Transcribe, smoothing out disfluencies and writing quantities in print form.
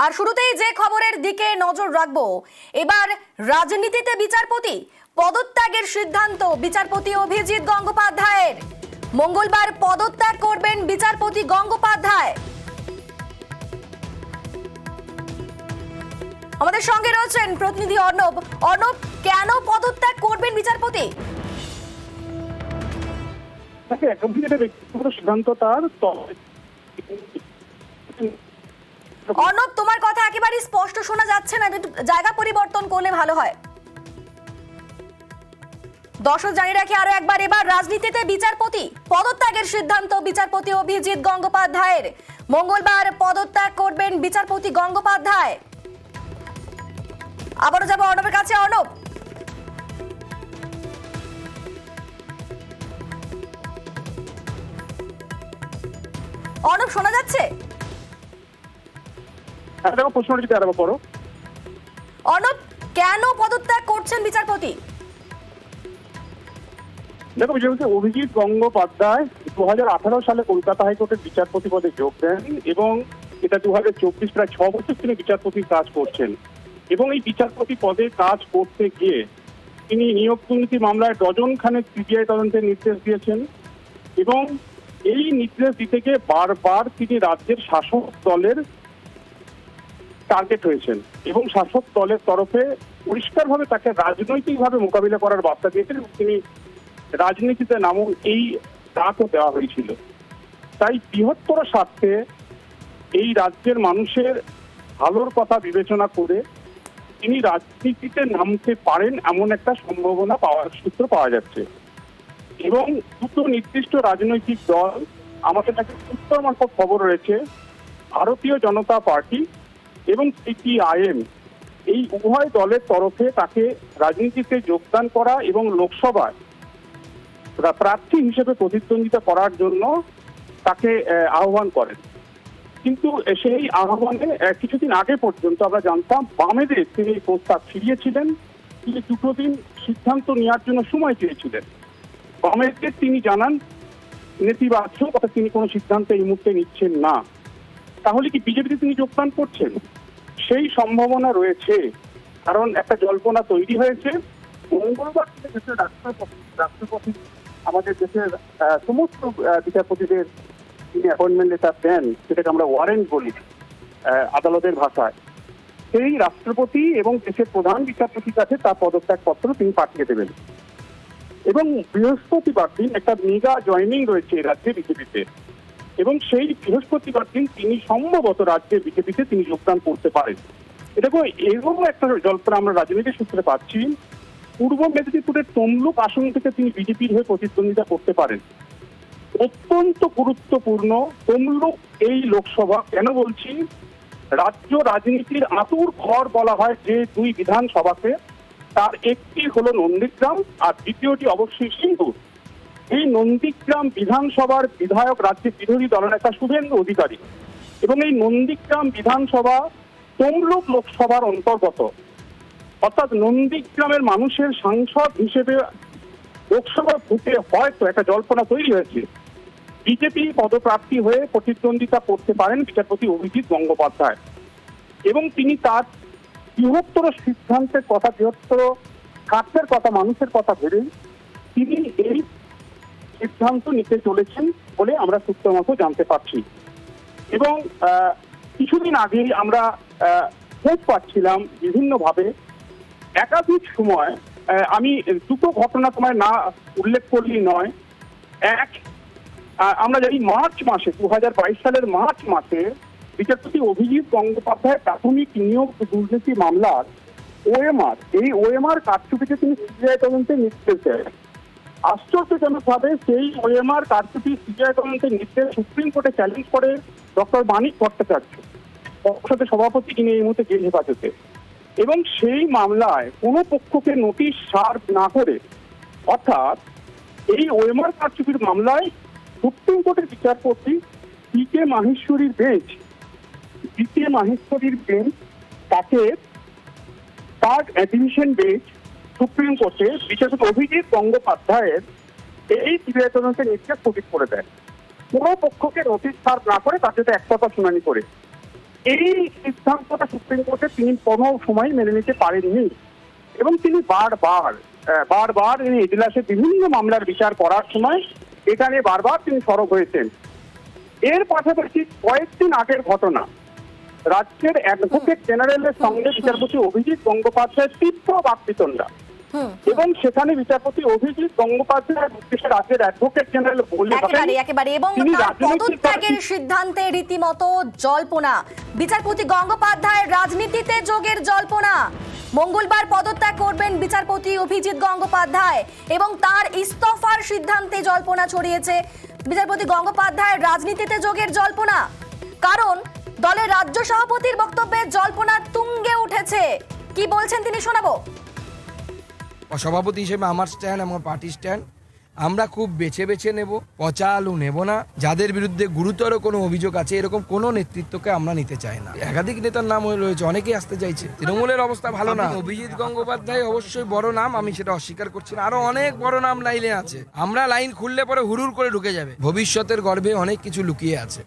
আর শুরুতেই যে খবরের দিকে নজর রাখবো, এবার রাজনীতিতে বিচারপতি পদত্যাগের সিদ্ধান্ত বিচারপতি অভিজিৎ গঙ্গোপাধ্যায়ের। মঙ্গলবার পদত্যাগ করবেন বিচারপতি গঙ্গোপাধ্যায়। আমাদের সঙ্গে রয়েছেন প্রতিনিধি অর্ণব। অর্ণব, কেন পদত্যাগ করবেন বিচারপতি? ব্যক্তিগত সিদ্ধান্ত তার। অর্ণব, তোমার কথা একেবারে স্পষ্ট শোনা যাচ্ছে না, একটু জায়গা পরিবর্তন করলে ভালো হয়। দর্শক জানিয়ে রাখি আরো একবার, এবার রাজনীতিতে বিচারপতি পদত্যাগের সিদ্ধান্ত বিচারপতি অভিজিৎ গঙ্গোপাধ্যায়ের। মঙ্গলবার পদত্যাগ করবেন বিচারপতি গঙ্গোপাধ্যায়। আবারও যাবো অর্ণবের কাছে। অর্ণব, অর্ণব শোনা যাচ্ছে? প্রশ্নটা যদি আরো করো। অর্ণব, কেন পদত্যাগ করছেন বিচারপতি? দেখো, বিচারপতি অভিজিৎ গঙ্গোপাধ্যায় 2018 সালে কলকাতা হাইকোর্টের বিচারপতি পদে যোগ দেন এবং এটা 2024 প্রায় 6 বছর তিনি বিচারপতির কাজ করছেন। এবং এই বিচারপতি পদে কাজ করতে গিয়ে তিনি নিয়োগ দুর্নীতি মামলায় ডজন খানেক সিবিআই তদন্তের নির্দেশ দিয়েছেন এবং এই নির্দেশ দিতে গিয়ে বারবার তিনি রাজ্যের শাসক দলের টার্গেট হয়েছেন এবং শাসক দলের তরফে পরিষ্কারভাবে তাকে রাজনৈতিকভাবে মোকাবিলা করার বার্তা দিয়েছেন এবং তিনি রাজনীতিতে নামুন এই ডাকও দেওয়া হয়েছিল। তাই বৃহত্তর স্বার্থে এই রাজ্যের মানুষের ভালোর কথা বিবেচনা করে তিনি রাজনীতিতে নামতে পারেন এমন একটা সম্ভাবনা পাওয়ার সূত্র পাওয়া যাচ্ছে। এবং দুটো নির্দিষ্ট রাজনৈতিক দল, আমাদের কাছে সূত্র মারফত খবর রয়েছে, ভারতীয় জনতা পার্টি এবং সিপিআইএম, এই উভয় দলের তরফে তাকে রাজনীতিতে যোগদান করা এবং লোকসভায় প্রার্থী হিসেবে প্রতিদ্বন্দ্বিতা করার জন্য তাকে আহ্বান করেন। কিন্তু সেই আহ্বানে কিছুদিন আগে পর্যন্ত আমরা জানতাম বামেদের তিনি প্রস্তাব ফিরিয়েছিলেন। তিনি দুটো দিন সিদ্ধান্ত নেওয়ার জন্য সময় চেয়েছিলেন। বামেদের তিনি জানান নেতিবাচক, অর্থাৎ তিনি কোনো সিদ্ধান্ত এই মুহূর্তে নিচ্ছেন না। তাহলে কি বিজেপিতে তিনি যোগদান করছেন? সেই সম্ভাবনা রয়েছে, কারণ একটা জল্পনা তৈরি হয়েছে। মঙ্গলবার থেকে দেশের রাষ্ট্রপতি আমাদের দেশের সমস্ত বিচারপতিদের তিনি অ্যাপয়েন্টমেন্ট লেটার দেন, সেটাকে আমরা ওয়ারেন্ট বলি আদালতের ভাষায়। সেই রাষ্ট্রপতি এবং দেশের প্রধান বিচারপতির কাছে তার পদত্যাগ পত্র তিনি পাঠিয়ে দেবেন। এবং বৃহস্পতিবার দিন একটা মেগা জয়েনিং রয়েছে রাজ্যে বিজেপিতে এবং সেই বৃহস্পতিবার দিন তিনি সম্ভবত রাজ্যের বিজেপিতে তিনি যোগদান করতে পারেন। এরকম এরকম একটা জল্পনা আমরা রাজনৈতিক সূত্রে পাচ্ছি। পূর্ব মেদিনীপুরের তমলুক আসন থেকে তিনি বিজেপির হয়ে প্রতিদ্বন্দ্বিতা করতে পারেন। অত্যন্ত গুরুত্বপূর্ণ তমলুক এই লোকসভা। কেন বলছি? রাজ্য রাজনীতির আতুর ঘর বলা হয় যে দুই বিধানসভাকে, তার একটি হলো নন্দীগ্রাম আর দ্বিতীয়টি অবশ্যই সিঙ্গুর। এই নন্দীগ্রাম বিধানসভার বিধায়ক রাজ্যের বিরোধী দলনেতা শুভেন্দু অধিকারী এবং এই নন্দীগ্রাম বিধানসভা তমলুক লোকসভার অন্তর্গত। অর্থাৎ নন্দীগ্রামের মানুষের সাংসদ হিসেবে লোকসভা ভোটে হয়তো একটা জল্পনা তৈরি হয়েছে, বিজেপি পদপ্রার্থী হয়ে প্রতিদ্বন্দ্বিতা করতে পারেন বিচারপতি অভিজিৎ গঙ্গোপাধ্যায়। এবং তিনি তার বৃহত্তর সিদ্ধান্তের কথা, বৃহত্তর স্বার্থের কথা, মানুষের কথা ভেবেই তিনি এই সিদ্ধান্ত নিতে চলেছেন বলে আমরা সূত্র মতো জানতে পারছি। এবং কিছুদিন আগেই আমরা খোঁজ পাচ্ছিলাম বিভিন্নভাবে, একাধিক সময় আমি দুটো ঘটনা তোমার না উল্লেখ করলেই নয়। এক, আমরা জানি মার্চ মাসে 2022 সালের মার্চ মাসে বিচারপতি অভিজিৎ গঙ্গোপাধ্যায় প্রাথমিক নিয়োগ দুর্নীতি মামলার ওএমআর, এই ওএমআর কারচুপিতে তিনি সিবিআই তদন্তের নির্দেশ দেন। আশ্চর্যজনকভাবে সেই ওএমআর কারচুপি সিবিআই তদন্তের নির্দেশ সুপ্রিম কোর্টে চ্যালেঞ্জ করে ডক্টর মানিক ভট্টাচার্য, পর্ষদের সভাপতি, তিনি এই মুহূর্তে জেল হেফাজতে। এবং সেই মামলায় কোনো পক্ষকে নোটিশ সার্ভ না করে, অর্থাৎ এই ওএমআর কারচুপির মামলায় সুপ্রিম কোর্টের বিচারপতি দ্বিতীয় মাহেশ্বরীর বেঞ্চ তাকে তার ডিভিশন বেঞ্চ সুপ্রিম কোর্টে বিচারপতি অভিজিৎ গঙ্গোপাধ্যায়ের এই সিবিআই তদন্তের নির্দেশ স্থগিত করে দেয়, কোনো পক্ষকে নোটিশ সার্ভ না করে তার সাথে একতরফা শুনানি করে। এই সিদ্ধান্তটা সুপ্রিম কোর্টে তিনি কোনো সময় মেনে নিতে পারেননি এবং তিনি বারবার এই এজলাসে বিভিন্ন মামলার বিচার করার সময় এটা নিয়ে বারবার তিনি সরব হয়েছেন। এর পাশাপাশি কয়েকদিন আগের ঘটনা, রাজ্যের অ্যাডভোকেট জেনারেলের সঙ্গে বিচারপতি অভিজিৎ গঙ্গোপাধ্যায়ের তীব্র বাকবিতণ্ডা এবং সেখানে বিচারপতি অভিজিৎ গঙ্গোপাধ্যায় রাজ্যের অ্যাডভোকেট জেনারেল বলে একেবারে এবং তার পদত্যাগের সিদ্ধান্তে রীতিমতো জল্পনা, বিচারপতি গঙ্গোপাধ্যায়ের রাজনীতিতে যোগের জল্পনা। মঙ্গলবার পদত্যাগ করবেন বিচারপতি অভিজিৎ গঙ্গোপাধ্যায় এবং তার ইস্তফার সিদ্ধান্তে জল্পনা ছড়িয়েছে। বিচারপতি গঙ্গোপাধ্যায়ের রাজনীতিতে যোগের জল্পনা, কারণ দলের রাজ্য সভাপতির বক্তব্যে জল্পনা তুঙ্গে উঠেছে। কি বলছেন তিনি শোনাবো। সভাপতি হিসেবে আমার স্ট্যান্ড, আমার পার্টি স্ট্যান্ড, আমরা খুব বেছে বেছে নেব, পচা আলু নেব না। যাদের বিরুদ্ধে গুরুতর কোনো অভিযোগ আছে এরকম কোনো নেতৃত্বকে আমরা নিতে চাই না। একাধিক নেতার নাম রয়েছে, অনেকেই আসতে চাইছে। তৃণমূলের অবস্থা ভালো না। অভিজিৎ গঙ্গোপাধ্যায় অবশ্যই বড় নাম, আমি সেটা অস্বীকার করছি না। আরো অনেক বড় নাম লাইনে আছে। আমরা লাইন খুললে পরে হুড়ুর করে ঢুকে যাবে। ভবিষ্যতের গর্ভে অনেক কিছু লুকিয়ে আছে।